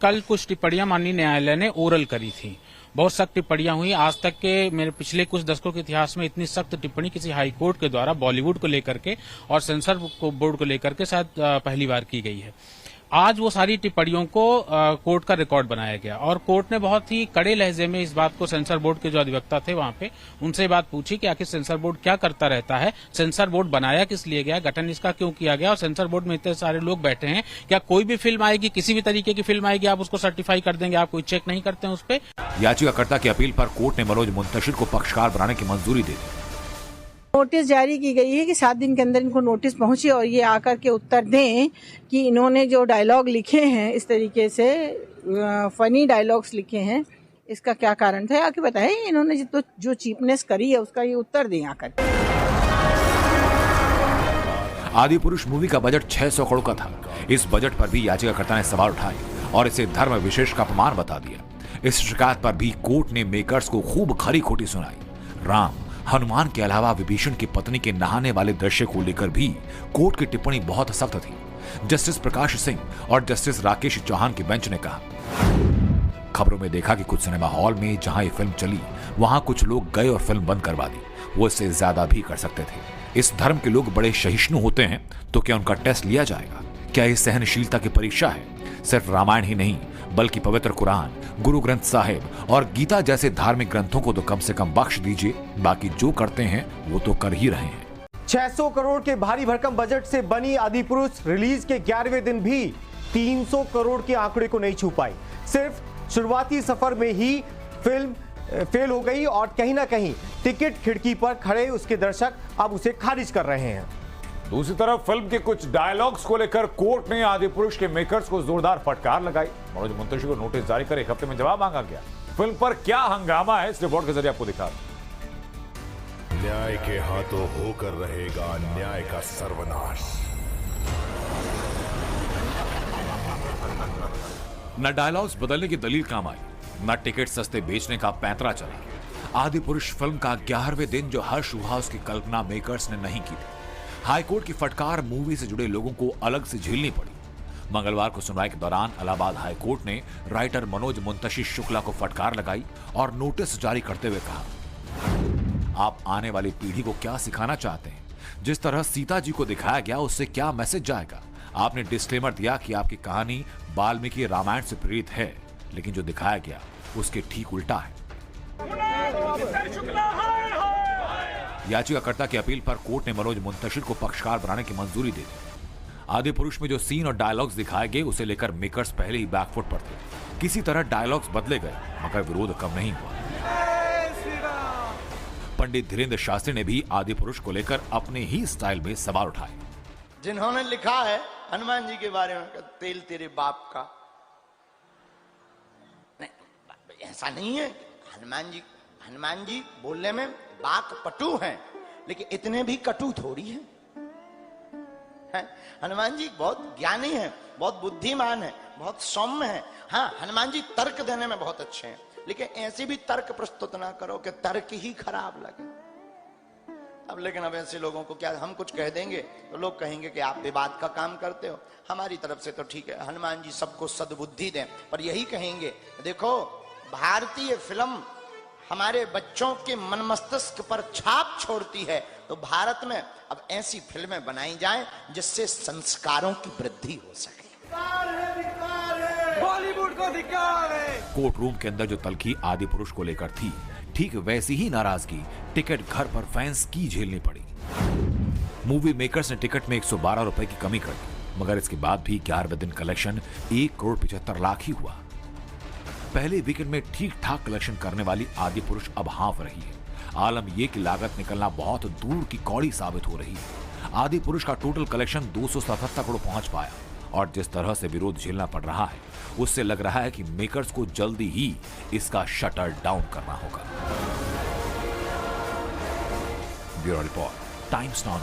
कल कुछ टिप्पणियां माननीय न्यायालय ने ओरल करी थी। बहुत सख्त टिप्पणियां हुई। आज तक के मेरे पिछले कुछ दशकों के इतिहास में इतनी सख्त टिप्पणी किसी हाई कोर्ट के द्वारा बॉलीवुड को लेकर के और सेंसर बोर्ड को लेकर के शायद पहली बार की गई है। आज वो सारी टिप्पणियों को कोर्ट का रिकॉर्ड बनाया गया और कोर्ट ने बहुत ही कड़े लहजे में इस बात को सेंसर बोर्ड के जो अधिवक्ता थे वहां पे उनसे बात पूछी कि आखिर सेंसर बोर्ड क्या करता रहता है, सेंसर बोर्ड बनाया किस लिए गया, गठन इसका क्यों किया गया और सेंसर बोर्ड में इतने सारे लोग बैठे हैं, क्या कोई भी फिल्म आएगी, किसी भी तरीके की फिल्म आएगी आप उसको सर्टिफाई कर देंगे, आप कोई चेक नहीं करते हैं उस पर। याचिकाकर्ता की अपील पर कोर्ट ने मनोज मुंतशिर को पक्षकार बनाने की मंजूरी दे दी। नोटिस जारी की गई है कि 7 दिन के अंदर इनको नोटिस पहुंचे और ये आकर के उत्तर दें कि इन्होंने जो डायलॉग लिखे हैं इस तरीके से फनी डायलॉग्स लिखे हैं, इसका क्या कारण था आके बताएं। इन्होंने जो चीपनेस करी है उसका ये उत्तर दें आकर। आदिपुरुष मूवी का बजट 600 करोड़ का था। इस बजट पर भी याचिकाकर्ता ने सवाल उठाए और इसे धर्म विशेष का अपमान बता दिया। इस शिकायत पर भी कोर्ट ने मेकर्स को खूब खरी खोटी सुनाई। राम हनुमान के अलावा विभीषण की पत्नी के नहाने वाले दृश्य को लेकर भी कोर्ट की टिप्पणी बहुत सख्त थी। जस्टिस प्रकाश सिंह और जस्टिस राकेश चौहान की बेंच ने कहा, खबरों में देखा कि कुछ सिनेमा हॉल में जहां ये फिल्म चली वहां कुछ लोग गए और फिल्म बंद करवा दी। वो इससे ज्यादा भी कर सकते थे। इस धर्म के लोग बड़े सहिष्णु होते हैं तो क्या उनका टेस्ट लिया जाएगा? क्या ये सहनशीलता की परीक्षा है? सिर्फ रामायण ही नहीं बल्कि पवित्र कुरान, गुरु ग्रंथ साहिब और गीता जैसे धार्मिक ग्रंथों को तो कम से कम बख्श दीजिए। बाकी जो करते हैं वो तो कर ही रहे हैं। 600 करोड़ के भारी भरकम बजट से बनी आदिपुरुष रिलीज के 11वें दिन भी 300 करोड़ के आंकड़े को नहीं छू पाई। सिर्फ शुरुआती सफर में ही फिल्म फेल हो गई और कहीं ना कहीं टिकट खिड़की पर खड़े उसके दर्शक अब उसे खारिज कर रहे हैं। दूसरी तरफ फिल्म के कुछ डायलॉग्स को लेकर कोर्ट ने आदिपुरुष के मेकर्स को जोरदार फटकार लगाई। मनोज मुंतशिर को नोटिस जारी कर 1 हफ्ते में जवाब मांगा गया। फिल्म पर क्या हंगामा है इस रिपोर्ट के जरिए आपको दिखा। न्याय के हाथों होकर रहेगा न्याय का सर्वनाश। न डायलॉग्स बदलने की दलील काम आई, न टिकट सस्ते बेचने का पैंतरा चला। आदिपुरुष फिल्म का 11वें दिन जो हर्ष हुआ उसकी कल्पना मेकर्स ने नहीं की थी। हाईकोर्ट की फटकार मूवी से जुड़े लोगों को अलग से झेलनी पड़ी। मंगलवार को सुनवाई के दौरान इलाहाबाद हाईकोर्ट ने राइटर मनोज मुंतशिर शुक्ला को फटकार लगाई और नोटिस जारी करते हुए कहा, आप आने वाली पीढ़ी को क्या सिखाना चाहते हैं? जिस तरह सीता जी को दिखाया गया उससे क्या मैसेज जाएगा? आपने डिस्क्लेमर दिया कि आपकी कहानी वाल्मीकि रामायण से प्रेरित है, लेकिन जो दिखाया गया उसके ठीक उल्टा है। याचिकाकर्ता की अपील पर कोर्ट ने मनोज मुंतशिर को पक्षकार बनाने की मंजूरी दे दी। आदिपुरुष में जो सीन और डायलॉग्स दिखाए गए उसे लेकर मेकर्स पहले ही बैकफुट पर थे। किसी तरह डायलॉग्स बदले गए मगर विरोध कम नहीं हुआ। पंडित धीरेन्द्र शास्त्री ने भी आदिपुरुष को लेकर अपने ही स्टाइल में सवाल उठाए। जिन्होंने लिखा है हनुमान जी के बारे में, तेल तेरे बाप का, नहीं ऐसा नहीं है। हनुमान जी बोलने में बात पटु हैं, लेकिन इतने भी कटु थोड़ी हैं। हनुमान जी बहुत ज्ञानी हैं, बहुत बुद्धिमान हैं, बहुत सौम्य हैं। हाँ, हनुमान जी तर्क देने में बहुत अच्छे हैं, लेकिन ऐसे भी तर्क प्रस्तुत ना करो कि तर्क ही खराब लगे। अब ऐसे लोगों को क्या हम कुछ कह देंगे तो लोग कहेंगे कि आप विवाद का काम करते हो। हमारी तरफ से तो ठीक है, हनुमान जी सबको सद्बुद्धि दें, पर यही कहेंगे देखो भारतीय फिल्म हमारे बच्चों के मन मस्तिष्क पर छाप छोड़ती है, तो भारत में अब ऐसी फिल्में बनाई जाएं जिससे संस्कारों की वृद्धि हो सके। बॉलीवुड को धिक्कार है। कोर्ट रूम के अंदर जो तलखी आदिपुरुष को लेकर थी, ठीक वैसी ही नाराजगी टिकट घर पर फैंस की झेलनी पड़ी। मूवी मेकर्स ने टिकट में 112 रुपए की कमी कर दी, मगर इसके बाद भी 11वें दिन कलेक्शन 1,75,00,000 ही हुआ। पहले वीकेंड में ठीक ठाक कलेक्शन करने वाली आदिपुरुष अब हाफ रही है। आलम यह कि लागत निकलना बहुत दूर की कौड़ी साबित हो रही है। आदिपुरुष का टोटल कलेक्शन 277 करोड़ पहुंच पाया और जिस तरह से विरोध झेलना पड़ रहा है उससे लग रहा है कि मेकर्स को जल्दी ही इसका शटर डाउन करना होगा। Bureau report, times now.